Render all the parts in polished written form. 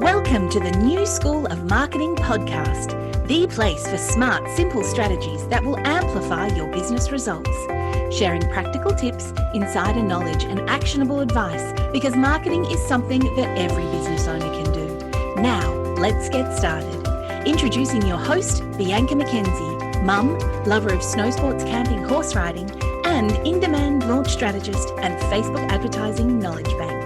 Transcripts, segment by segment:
Welcome to the New School of Marketing podcast, the place for smart, simple strategies that will amplify your business results. Sharing practical tips, insider knowledge, and actionable advice because marketing is something that every business owner can do. Now, let's get started. Introducing your host, Bianca McKenzie, mum, lover of snow sports, camping, horse riding, and in-demand launch strategist and Facebook advertising knowledge bank.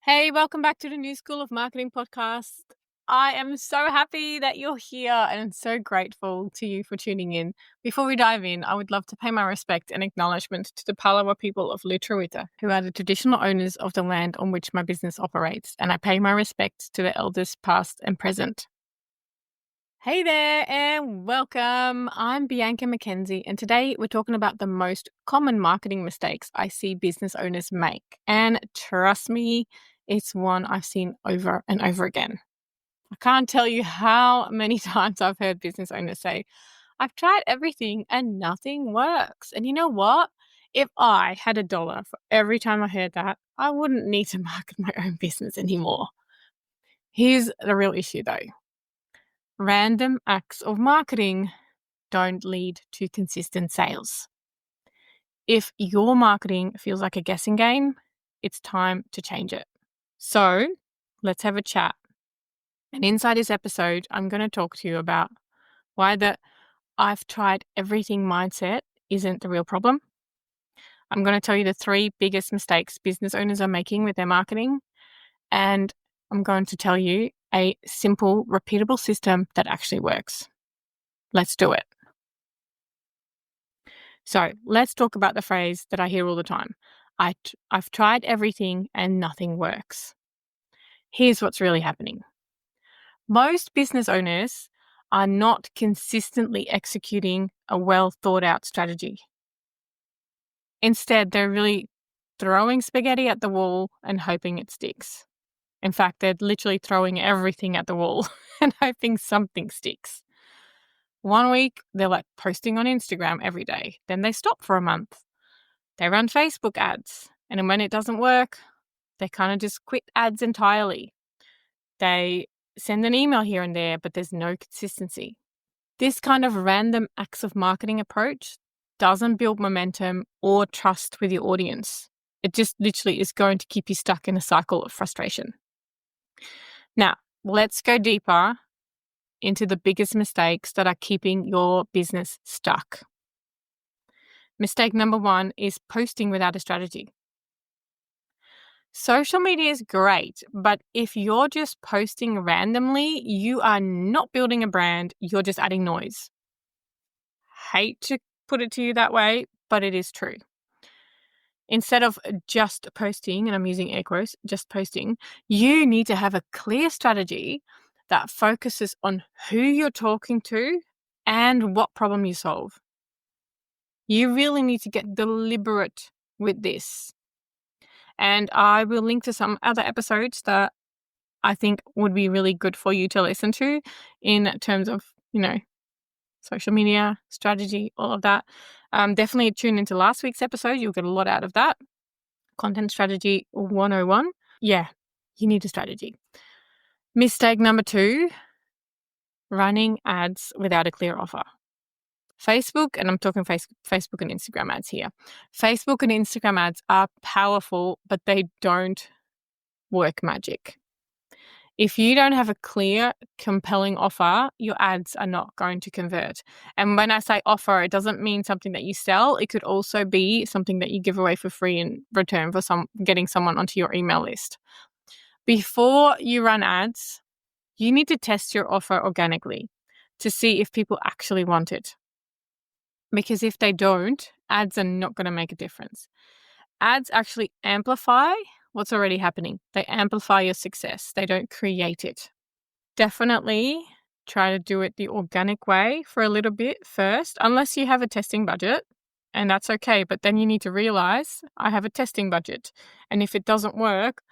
Hey, welcome back to the New School of Marketing podcast. I am so happy that you're here and I'm so grateful to you for tuning in. Before we dive in, I would love to pay my respect and acknowledgement to the Palawa people of Lutruwita, who are the traditional owners of the land on which my business operates, and I pay my respects to the elders past and present. Hey there and welcome. I'm Bianca McKenzie, and today we're talking about the most common marketing mistakes I see business owners make. And trust me, it's one I've seen over and over again. I can't tell you how many times I've heard business owners say, I've tried everything and nothing works. And you know what? If I had $1 for every time I heard that, I wouldn't need to market my own business anymore. Here's the real issue though. Random acts of marketing don't lead to consistent sales. If your marketing feels like a guessing game, it's time to change it. So let's have a chat. And inside this episode, I'm going to talk to you about why the I've tried everything mindset isn't the real problem. I'm going to tell you the 3 biggest mistakes business owners are making with their marketing. And I'm going to tell you a simple, repeatable system that actually works. Let's do it. So let's talk about the phrase that I hear all the time. I've tried everything and nothing works. Here's what's really happening. Most business owners are not consistently executing a well thought out strategy. Instead, they're really throwing spaghetti at the wall and hoping it sticks. In fact, they're literally throwing everything at the wall and hoping something sticks. One week, they're like posting on Instagram every day. Then they stop for a month. They run Facebook ads. And when it doesn't work, they kind of just quit ads entirely. They send an email here and there, but there's no consistency. This kind of random acts of marketing approach doesn't build momentum or trust with your audience. It just literally is going to keep you stuck in a cycle of frustration. Now, let's go deeper into the biggest mistakes that are keeping your business stuck. Mistake number 1 is posting without a strategy. Social media is great, but if you're just posting randomly, you are not building a brand, you're just adding noise. Hate to put it to you that way, but it is true. Instead of just posting, and I'm using air quotes, just posting, you need to have a clear strategy that focuses on who you're talking to and what problem you solve. You really need to get deliberate with this. And I will link to some other episodes that I think would be really good for you to listen to in terms of, social media, strategy, all of that. Definitely tune into last week's episode. You'll get a lot out of that. Content Strategy 101. Yeah, you need a strategy. Mistake number 2, running ads without a clear offer. Facebook, and I'm talking Facebook and Instagram ads here. Facebook and Instagram ads are powerful, but they don't work magic. If you don't have a clear, compelling offer, your ads are not going to convert. And when I say offer, it doesn't mean something that you sell. It could also be something that you give away for free in return for getting someone onto your email list. Before you run ads, you need to test your offer organically to see if people actually want it. Because if they don't, ads are not going to make a difference. Ads actually amplify what's already happening. They amplify your success. They don't create it. Definitely try to do it the organic way for a little bit first, unless you have a testing budget, and that's okay. But then you need to realize I have a testing budget. And if it doesn't work,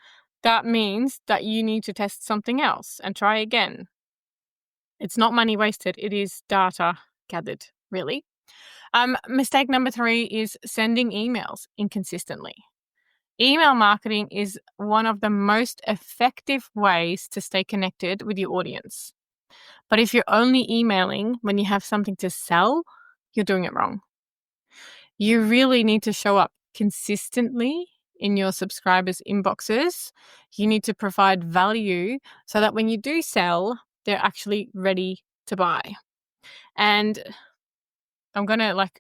that means that you need to test something else and try again. It's not money wasted. It is data gathered, really. Mistake number 3 is sending emails inconsistently. Email marketing is one of the most effective ways to stay connected with your audience. But if you're only emailing when you have something to sell, you're doing it wrong. You really need to show up consistently in your subscribers' inboxes. You need to provide value so that when you do sell, they're actually ready to buy. And I'm going to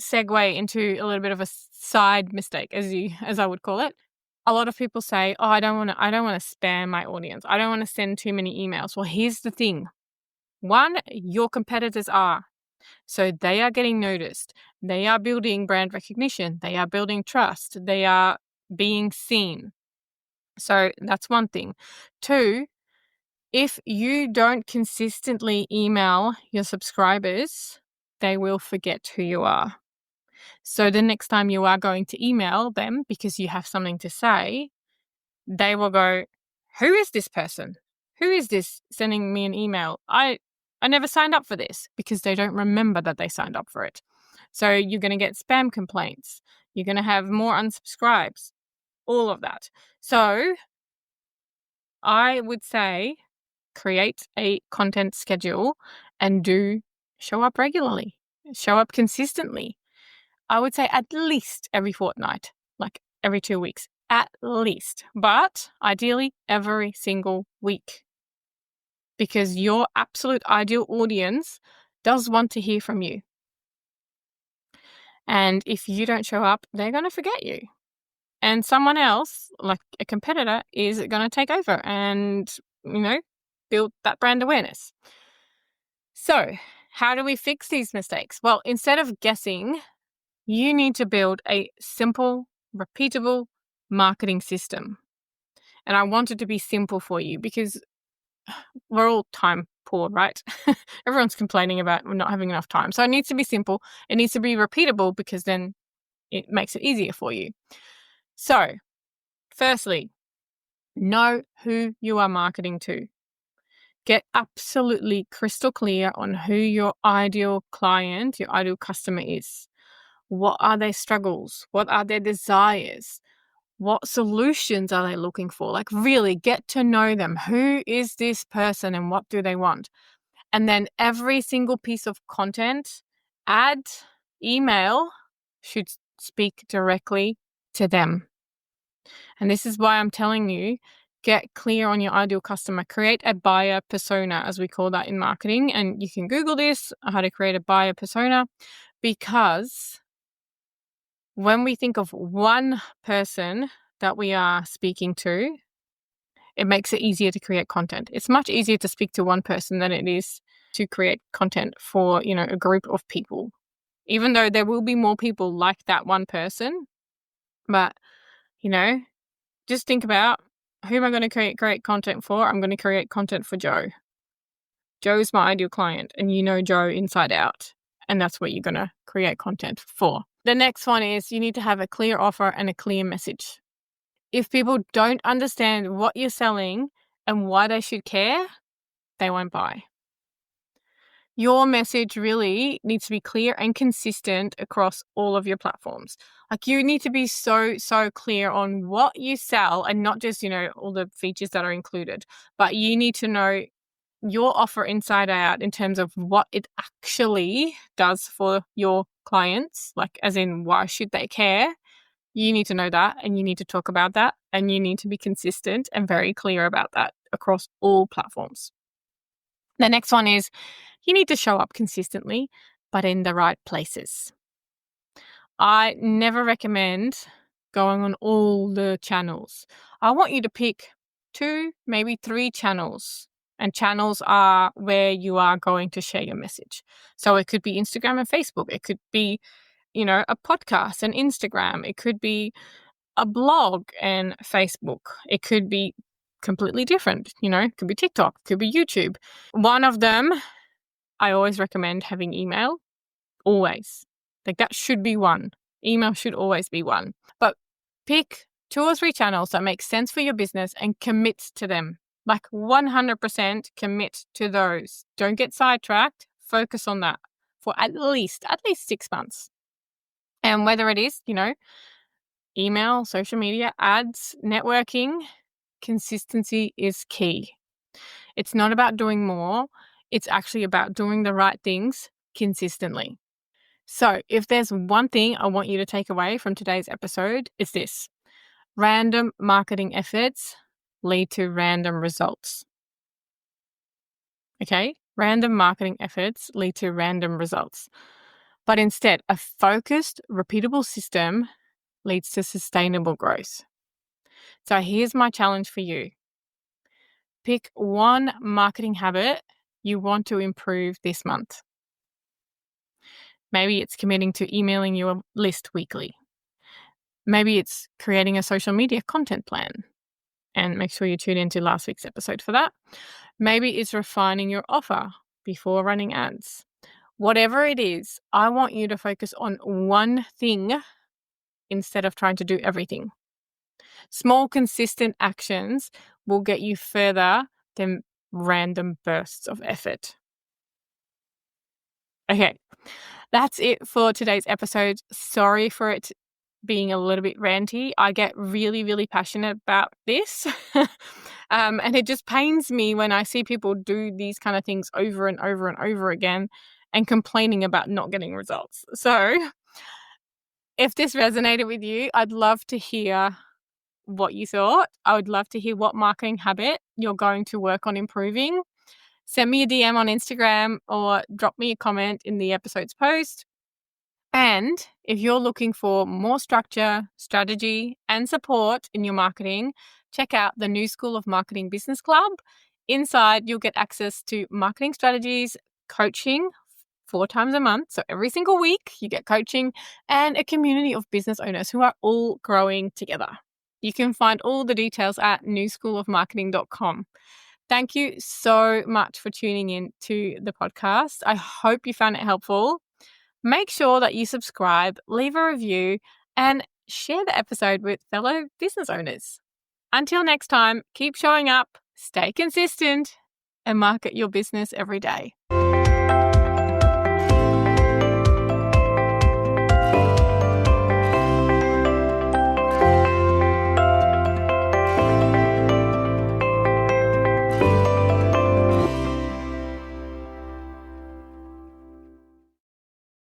segue into a little bit of a side mistake, as I would call it. A lot of people say, "Oh, I don't want to spam my audience. I don't want to send too many emails." Well, here's the thing. One, your competitors are. So they are getting noticed. They are building brand recognition. They are building trust. They are being seen. So that's one thing. Two, if you don't consistently email your subscribers, they will forget who you are. So the next time you are going to email them because you have something to say, they will go, "Who is this person? Who is this sending me an email? I never signed up for this," because they don't remember that they signed up for it. So you're going to get spam complaints. You're going to have more unsubscribes, all of that. So I would say create a content schedule and do show up regularly, show up consistently. I would say at least every fortnight, like every 2 weeks, at least, but ideally every single week, because your absolute ideal audience does want to hear from you. And if you don't show up, they're going to forget you. And someone else, like a competitor, is going to take over and, build that brand awareness. So, how do we fix these mistakes? Well, instead of guessing, you need to build a simple, repeatable marketing system. And I want it to be simple for you because we're all time poor, right? Everyone's complaining about not having enough time. So it needs to be simple. It needs to be repeatable because then it makes it easier for you. So, firstly, know who you are marketing to. Get absolutely crystal clear on who your ideal client, your ideal customer is. What are their struggles? What are their desires? What solutions are they looking for? Like, really get to know them. Who is this person and what do they want? And then every single piece of content, ad, email, should speak directly to them. And this is why I'm telling you, get clear on your ideal customer. Create a buyer persona, as we call that in marketing. And you can Google this, how to create a buyer persona, because when we think of one person that we are speaking to, it makes it easier to create content. It's much easier to speak to one person than it is to create content for, a group of people. Even though there will be more people like that one person. But, just think about, who am I going to create content for? I'm going to create content for Joe. Joe's my ideal client, and you know Joe inside out. And that's what you're going to create content for. The next one is you need to have a clear offer and a clear message. If people don't understand what you're selling and why they should care, they won't buy. Your message really needs to be clear and consistent across all of your platforms. Like, you need to be so clear on what you sell and not just, all the features that are included, but you need to know your offer inside out in terms of what it actually does for your clients, like as in why should they care. You need to know that, and you need to talk about that, and you need to be consistent and very clear about that across all platforms. The next one is you need to show up consistently, but in the right places. I never recommend going on all the channels. I want you to pick 2, maybe 3 channels. And channels are where you are going to share your message. So it could be Instagram and Facebook. It could be, a podcast and Instagram. It could be a blog and Facebook. It could be completely different. It could be TikTok, it could be YouTube. One of them, I always recommend having email. Always. Like, that should be one. Email should always be one. But pick 2 or 3 channels that make sense for your business and commit to them. Like, 100% commit to those. Don't get sidetracked. Focus on that for at least 6 months. And whether it is, email, social media, ads, networking, consistency is key. It's not about doing more. It's actually about doing the right things consistently. So if there's one thing I want you to take away from today's episode, it's this. Random marketing efforts lead to random results. Okay? Random marketing efforts lead to random results. But instead, a focused, repeatable system leads to sustainable growth. So here's my challenge for you. Pick one marketing habit you want to improve this month. Maybe it's committing to emailing your list weekly. Maybe it's creating a social media content plan. And make sure you tune into last week's episode for that. Maybe it's refining your offer before running ads. Whatever it is, I want you to focus on one thing instead of trying to do everything. Small, consistent actions will get you further than random bursts of effort. Okay, that's it for today's episode. Sorry for it being a little bit ranty. I get really, really passionate about this. And it just pains me when I see people do these kind of things over and over and over again and complaining about not getting results. So if this resonated with you, I'd love to hear what you thought. I would love to hear what marketing habit you're going to work on improving. Send me a DM on Instagram or drop me a comment in the episode's post. And if you're looking for more structure, strategy, and support in your marketing, check out the New School of Marketing Business Club. Inside, you'll get access to marketing strategies, coaching 4 times a month. So every single week, you get coaching and a community of business owners who are all growing together. You can find all the details at newschoolofmarketing.com. Thank you so much for tuning in to the podcast. I hope you found it helpful. Make sure that you subscribe, leave a review, and share the episode with fellow business owners. Until next time, keep showing up, stay consistent, and market your business every day.